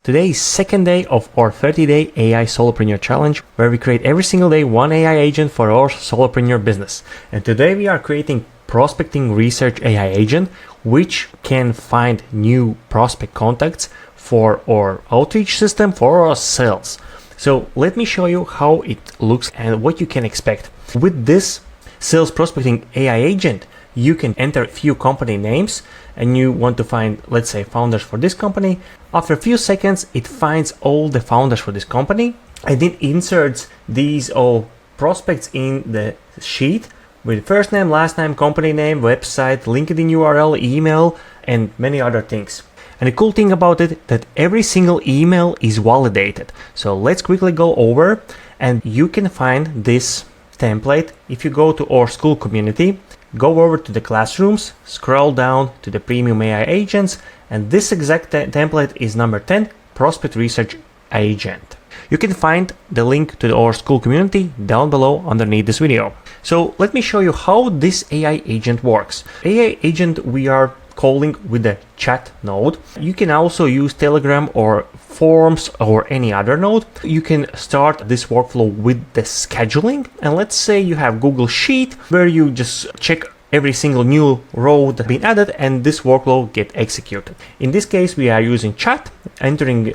Today is second day of our 30-day AI Solopreneur Challenge, where we create every single day one AI agent for our solopreneur business. And today we are creating Prospecting Research AI agent, which can find new prospect contacts for our outreach system for our sales. So let me show you how it looks and what you can expect. With this sales prospecting AI agent, you can enter a few company names and you want to find, let's say, founders for this company. After a few seconds, it finds all the founders for this company and it inserts these all prospects in the sheet with first name, last name, company name, website, LinkedIn URL, email, and many other things. And the cool thing about it that every single email is validated. So let's quickly go over, and you can find this template if you go to our school community. Go over to the classrooms, scroll down to the premium AI agents, and this exact template is number 10, Prospect Research Agent. You can find the link to our school community down below underneath this video. So let me show you how this AI agent works. AI agent we are calling with the chat node. You can also use Telegram or Forms or any other node. You can start this workflow with the scheduling. And let's say you have Google Sheet where you just check every single new row that's been added and this workflow get executed. In this case, we are using chat, entering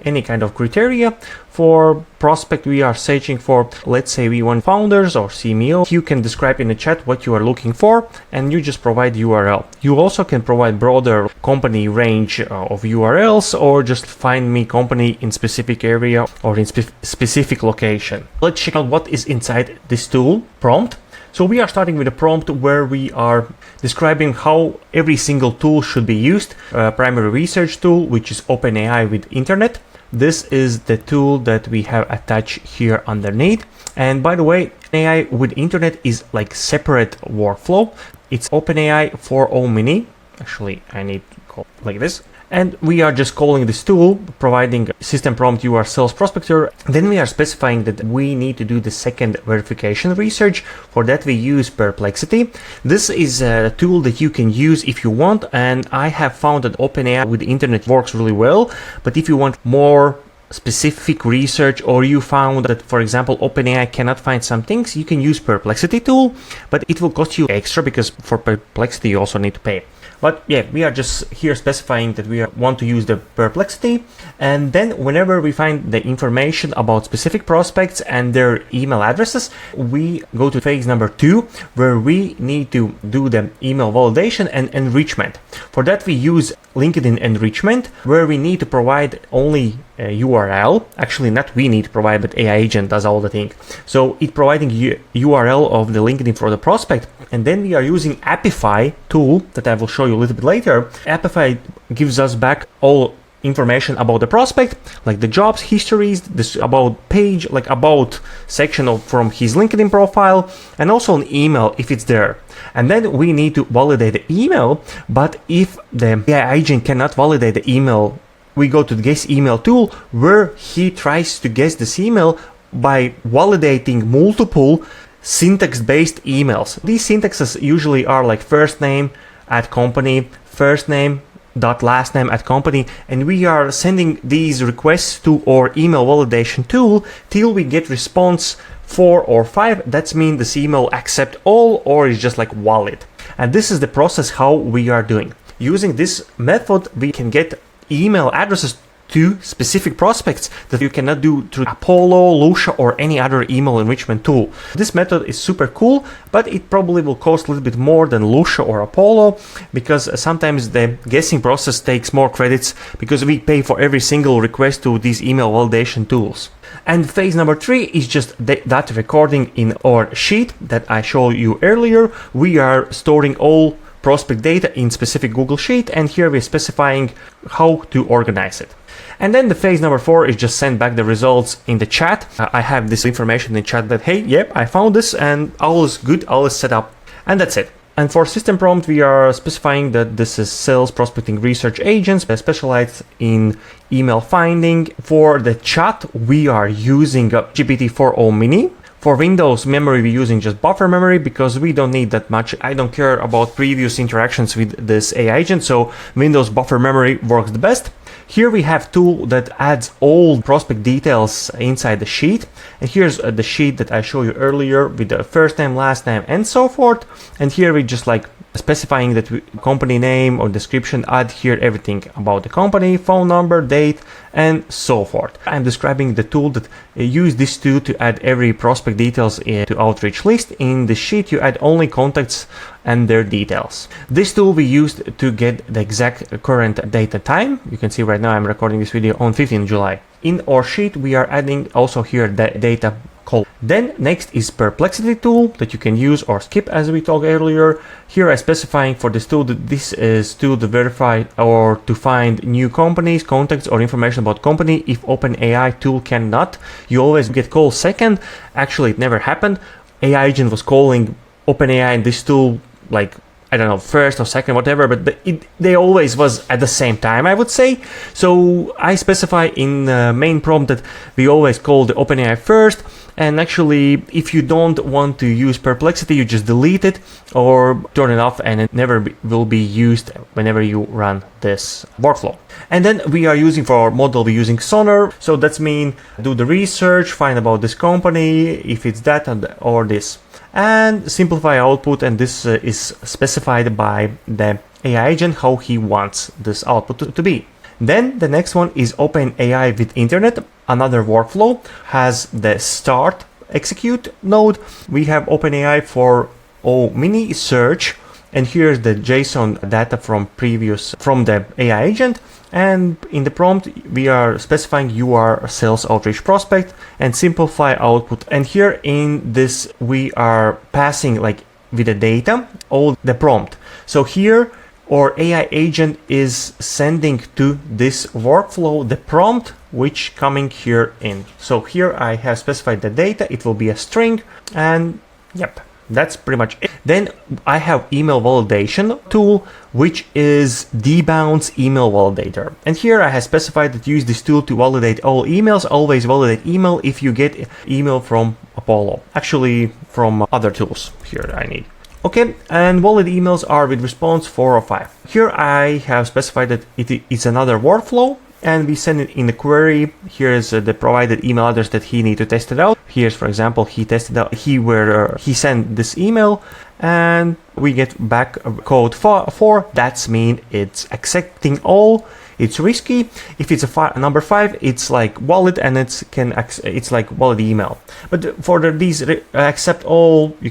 any kind of criteria. For prospect, we are searching for, let's say we want founders or CMO. You can describe in the chat what you are looking for and you just provide URL. You also can provide broader company range of URLs or just find me company in specific area or in specific location. Let's check out what is inside this tool prompt. So we are starting with a prompt where we are describing how every single tool should be used. Primary research tool, which is OpenAI with internet. This is the tool that we have attached here underneath. And by the way, AI with internet is like separate workflow. It's OpenAI 4.0 mini. Actually, I need to call it like this. And we are just calling this tool, providing system prompt, you are sales prospector. Then we are specifying that we need to do the second verification research. For that, we use Perplexity. This is a tool that you can use if you want. And I have found that OpenAI with the internet works really well. But if you want more specific research, or you found that, for example, OpenAI cannot find some things, you can use Perplexity tool, but it will cost you extra because for Perplexity you also need to pay. But yeah, we are just here specifying that we want to use the Perplexity. And then whenever we find the information about specific prospects and their email addresses, we go to phase number 2, where we need to do the email validation and enrichment. For that, we use LinkedIn Enrichment, where we need to provide only a URL. Actually, not we need to provide, but AI agent does all the thing. So it providing URL of the LinkedIn for the prospect. And then we are using Appify tool that I will show you a little bit later. Appify gives us back all information about the prospect, like the jobs histories, this about page, like about section from his LinkedIn profile, and also an email if it's there. And then we need to validate the email. But if the AI agent cannot validate the email, we go to the guess email tool where he tries to guess this email by validating multiple syntax-based emails. These syntaxes usually are like first name at company, first name dot last name at company, and we are sending these requests to our email validation tool till we get response 4 or 5. That means this email accept all or is just like valid. And this is the process how we are doing. Using this method, we can get email addresses to specific prospects that you cannot do through Apollo, Lucia, or any other email enrichment tool. This method is super cool, but it probably will cost a little bit more than Lucia or Apollo, because sometimes the guessing process takes more credits because we pay for every single request to these email validation tools. And phase number 3 is just that recording in our sheet that I showed you earlier. We are storing all prospect data in specific Google Sheet, and here we're specifying how to organize it. And then the phase number 4 is just send back the results in the chat. I have this information in the chat that, hey, yep, I found this and all is good, all is set up. And that's it. And for system prompt, we are specifying that this is sales prospecting research agents specialized in email finding. For the chat, we are using GPT 4.0 mini. For Windows memory, we're using just buffer memory because we don't need that much. I don't care about previous interactions with this AI agent, so Windows buffer memory works the best. Here we have tool that adds all prospect details inside the sheet. And here's the sheet that I showed you earlier with the first name, last name, and so forth. And here we just like specifying that company name or description, add here everything about the company, phone number, date, and so forth. I'm describing the tool that use this tool to add every prospect details into outreach list. In the sheet, you add only contacts and their details. This tool we used to get the exact current date and time. You can see right now I'm recording this video on 15th July. In our sheet, we are adding also here the data call. Then next is Perplexity tool that you can use or skip as we talked earlier. Here I'm specifying for this tool that this is tool to verify or to find new companies, contacts, or information about company. If OpenAI tool cannot, you always get called second. Actually, it never happened. AI agent was calling OpenAI and this tool like, I don't know, first or second, whatever, but they always was at the same time, I would say. So I specify in the main prompt that we always call the OpenAI first. And actually, if you don't want to use Perplexity, you just delete it or turn it off, and it never will be used whenever you run this workflow. And then we are using for our model, we're using Sonar. So that's mean do the research, find about this company, if it's that or this, and simplify output. And this is specified by the AI agent how he wants this output to be. Then the next one is OpenAI with Internet. Another workflow has the start execute node. We have OpenAI for mini search, and here's the JSON data from the AI agent. And in the prompt, we are specifying you are a sales outreach prospect and simplify output. And here in this, we are passing like with the data, all the prompt. So here, our AI agent is sending to this workflow the prompt which coming here in. So here I have specified the data, it will be a string, and yep, that's pretty much it. Then I have email validation tool, which is debounce email validator. And here I have specified that use this tool to validate all emails. Always validate email if you get email from Apollo, actually from other tools here I need. Okay, and valid emails are with response 4 or 5. Here I have specified that it's another workflow, and we send it in the query. Here's the provided email address that he need to test it out. Here's, for example, he tested out, he sent this email, and we get back code 4. That's mean it's accepting all. It's risky. If it's a number 5, it's like valid, and it's like valid email. But for these accept all, you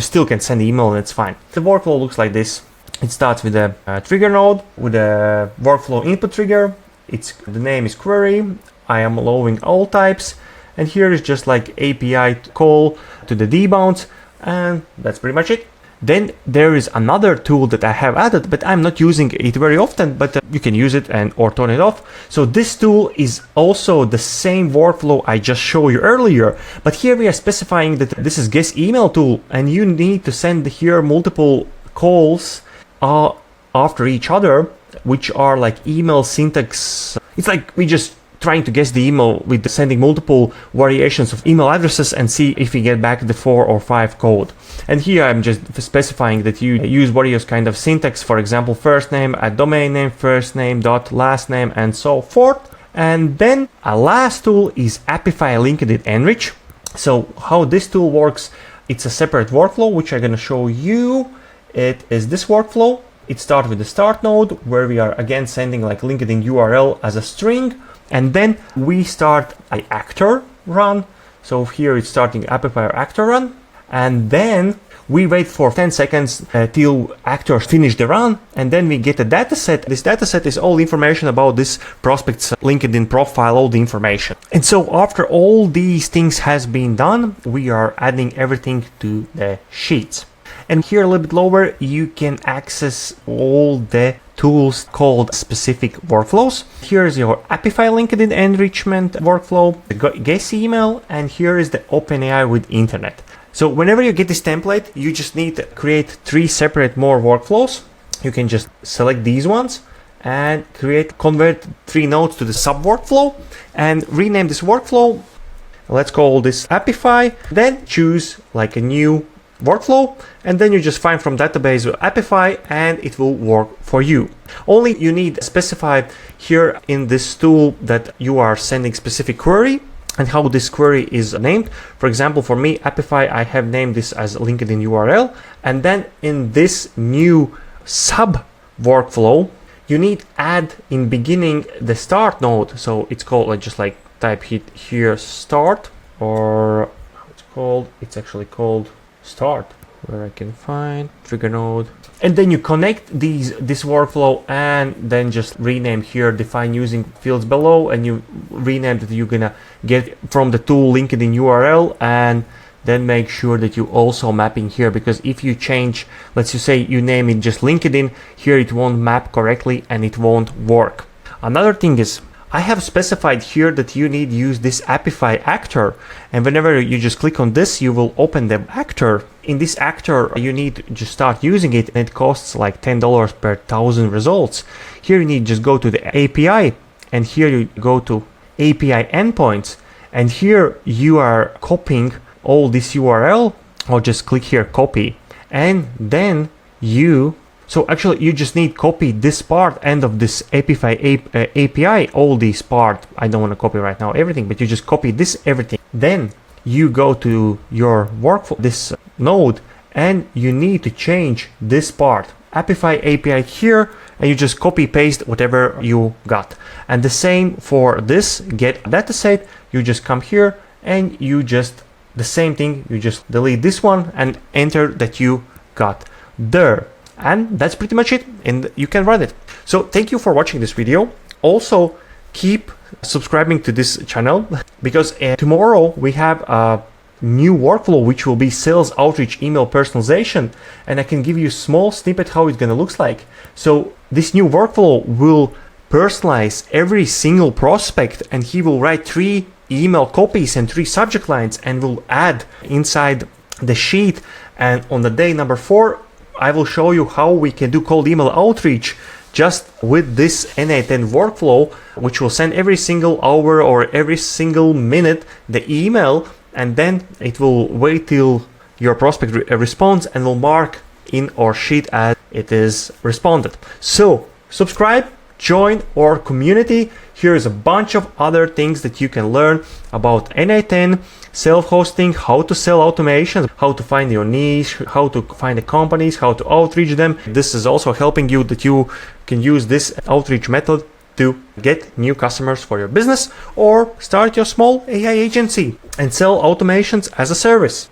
still can send email, and it's fine. The workflow looks like this. It starts with a trigger node with a workflow input trigger. The name is query. I am allowing all types, and here is just like API call to the debounce, and that's pretty much it. Then there is another tool that I have added, but I'm not using it very often, but you can use it or turn it off. So this tool is also the same workflow I just showed you earlier, but here we are specifying that this is guest email tool, and you need to send here multiple calls after each other, which are like email syntax. It's like we just trying to guess the email with sending multiple variations of email addresses and see if we get back the 4 or 5 code. And here I'm just specifying that you use various kind of syntax, for example, first name at domain name, first name dot last name, and so forth. And then a last tool is Appify LinkedIn Enrich. So how this tool works, it's a separate workflow, which I'm gonna show you. It is this workflow. It starts with the start node, where we are again sending like LinkedIn URL as a string. And then we start an actor run. So here it's starting Appify actor run. And then we wait for 10 seconds till actors finish the run. And then we get a dataset. This dataset is all information about this prospect's LinkedIn profile, all the information. And so after all these things has been done, we are adding everything to the sheets. And here a little bit lower, you can access all the tools called specific workflows. Here's your Appify LinkedIn Enrichment workflow, the guest email, and here is the OpenAI with Internet. So whenever you get this template, you just need to create 3 separate more workflows. You can just select these ones and convert 3 nodes to the sub workflow and rename this workflow. Let's call this Appify. Then choose like a new workflow, and then you just find from database Appify and it will work for you. Only you need to specify here in this tool that you are sending specific query and how this query is named. For example, for me, Appify, I have named this as LinkedIn URL. And then in this new sub workflow, you need add in beginning the start node. So it's called just like type here start, or how it's called. It's actually called start, where I can find trigger node. And then you connect this workflow and then just rename here, define using fields below, and you rename that you're gonna get from the tool LinkedIn URL, and then make sure that you also mapping here, because if you change, let's just say you name it just LinkedIn, here it won't map correctly and it won't work. Another thing is, I have specified here that you need to use this Appify actor, and whenever you just click on this, you will open the actor. In this actor, you need to just start using it, and it costs like $10 per 1,000 results. Here you need to just go to the API, and here you go to API endpoints, and here you are copying all this URL, or just click here copy, and then you just need copy this part, end of this Appify API, all this part. I don't want to copy right now everything, but you just copy this everything. Then you go to your workflow, this node, and you need to change this part, Appify API here, and you just copy paste whatever you got. And the same for this get dataset, you just come here and you just the same thing, you just delete this one and enter that you got there. And that's pretty much it, and you can run it. So thank you for watching this video. Also keep subscribing to this channel, because tomorrow we have a new workflow which will be sales outreach email personalization, and I can give you a small snippet how it's gonna look like. So this new workflow will personalize every single prospect, and he will write 3 email copies and 3 subject lines, and will add inside the sheet. And on the day number 4, I will show you how we can do cold email outreach just with this NA10 workflow, which will send every single hour or every single minute the email, and then it will wait till your prospect responds and will mark in our sheet as it is responded. So subscribe, join our community. Here is a bunch of other things that you can learn about NA10, self-hosting, how to sell automations, how to find your niche, how to find the companies, how to outreach them. This is also helping you that you can use this outreach method to get new customers for your business, or start your small AI agency and sell automations as a service.